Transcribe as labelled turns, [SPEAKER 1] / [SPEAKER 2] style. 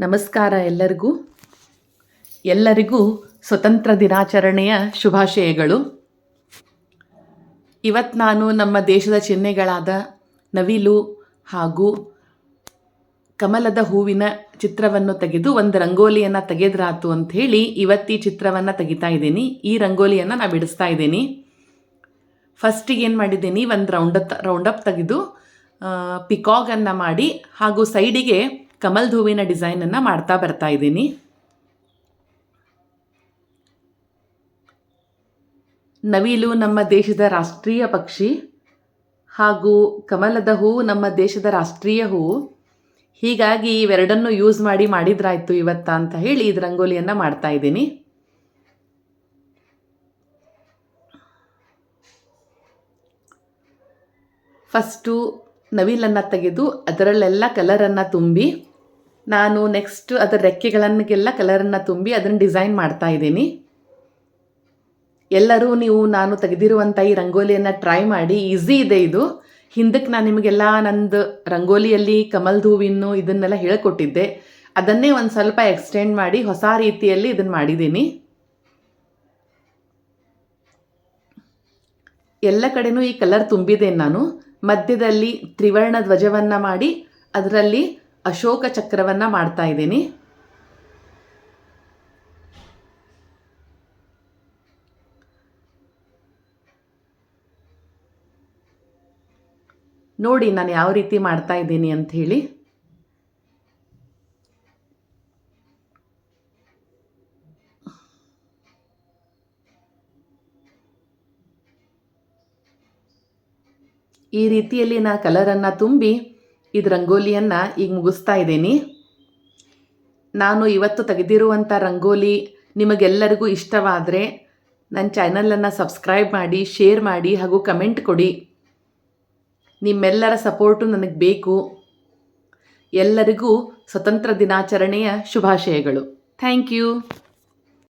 [SPEAKER 1] ನಮಸ್ಕಾರ ಎಲ್ಲರಿಗೂ ಸ್ವತಂತ್ರ ದಿನಾಚರಣೆಯ ಶುಭಾಶಯಗಳು. ಇವತ್ತು ನಾನು ನಮ್ಮ ದೇಶದ ಚಿಹ್ನೆಗಳಾದ ನವಿಲು ಹಾಗೂ ಕಮಲದ ಹೂವಿನ ಚಿತ್ರವನ್ನು ತೆಗೆದು ಒಂದು ರಂಗೋಲಿಯನ್ನು ತೆಗೆದ್ರಾತು ಅಂಥೇಳಿ ಇವತ್ತು ಈ ಚಿತ್ರವನ್ನು ತೆಗಿತಾ ಇದ್ದೀನಿ. ಈ ರಂಗೋಲಿಯನ್ನು ನಾನು ಬಿಡಿಸ್ತಾ ಇದ್ದೀನಿ. ಫಸ್ಟಿಗೆ ಏನು ಮಾಡಿದ್ದೀನಿ, ಒಂದು ರೌಂಡಪ್ ತೆಗೆದು ಪಿಕಾಗನ್ನು ಮಾಡಿ ಹಾಗೂ ಸೈಡಿಗೆ ಕಮಲದ ಹೂವಿನ ಡಿಸೈನನ್ನು ಮಾಡ್ತಾ ಬರ್ತಾ ಇದ್ದೀನಿ. ನವಿಲು ನಮ್ಮ ದೇಶದ ರಾಷ್ಟ್ರೀಯ ಪಕ್ಷಿ ಹಾಗೂ ಕಮಲದ ಹೂವು ನಮ್ಮ ದೇಶದ ರಾಷ್ಟ್ರೀಯ ಹೂವು. ಹೀಗಾಗಿ ಇವೆರಡನ್ನು ಯೂಸ್ ಮಾಡಿದ್ರಾಯ್ತು ಇವತ್ತ ಅಂತ ಹೇಳಿ ಇದು ರಂಗೋಲಿಯನ್ನು ಮಾಡ್ತಾ ಇದ್ದೀನಿ. ಫಸ್ಟು ನವಿಲನ್ನು ತೆಗೆದು ಅದರಲ್ಲೆಲ್ಲ ಕಲರನ್ನು ತುಂಬಿ ನಾನು ನೆಕ್ಸ್ಟ್ ಅದರ ರೆಕ್ಕೆಗಳನ್ನೆಲ್ಲ ಕಲರನ್ನು ತುಂಬಿ ಅದನ್ನು ಡಿಸೈನ್ ಮಾಡ್ತಾ ಇದ್ದೀನಿ. ಎಲ್ಲರೂ ನೀವು ನಾನು ತೆಗೆದಿರುವಂಥ ಈ ರಂಗೋಲಿಯನ್ನು ಟ್ರೈ ಮಾಡಿ. ಈಸಿ ಇದೆ ಇದು. ಹಿಂದಕ್ಕೆ ನಾನು ನಿಮಗೆಲ್ಲ ನಂದು ರಂಗೋಲಿಯಲ್ಲಿ ಕಮಲದ ಹೂವಿನ ಇದನ್ನೆಲ್ಲ ಹೇಳ್ಕೊಟ್ಟಿದ್ದೆ. ಅದನ್ನೇ ಒಂದು ಸ್ವಲ್ಪ ಎಕ್ಸ್ಟೆಂಡ್ ಮಾಡಿ ಹೊಸ ರೀತಿಯಲ್ಲಿ ಇದನ್ನು ಮಾಡಿದ್ದೀನಿ. ಎಲ್ಲ ಕಡೆನೂ ಈ ಕಲರ್ ತುಂಬಿದ್ದೇನೆ ನಾನು. ಮಧ್ಯದಲ್ಲಿ ತ್ರಿವರ್ಣ ಧ್ವಜವನ್ನು ಮಾಡಿ ಅದರಲ್ಲಿ ಅಶೋಕ ಚಕ್ರವನ್ನು ಮಾಡ್ತಾ ಇದ್ದೀನಿ. ನೋಡಿ ನಾನು ಯಾವ ರೀತಿ ಮಾಡ್ತಾ ಇದ್ದೀನಿ ಅಂತ ಹೇಳಿ. ಈ ರೀತಿಯಲ್ಲಿ ನಾನು ಕಲರನ್ನು ತುಂಬಿ ಇದು ರಂಗೋಲಿಯನ್ನು ಈಗ ಮುಗಿಸ್ತಾ ಇದ್ದೀನಿ. ನಾನು ಇವತ್ತು ತೆಗೆದಿರುವಂಥ ರಂಗೋಲಿ ನಿಮಗೆಲ್ಲರಿಗೂ ಇಷ್ಟವಾದರೆ ನನ್ನ ಚಾನಲನ್ನು ಸಬ್ಸ್ಕ್ರೈಬ್ ಮಾಡಿ, ಶೇರ್ ಮಾಡಿ ಹಾಗೂ ಕಮೆಂಟ್ ಕೊಡಿ. ನಿಮ್ಮೆಲ್ಲರ ಸಪೋರ್ಟು ನನಗೆ ಬೇಕು. ಎಲ್ಲರಿಗೂ ಸ್ವತಂತ್ರ ದಿನಾಚರಣೆಯ ಶುಭಾಶಯಗಳು. Thank you.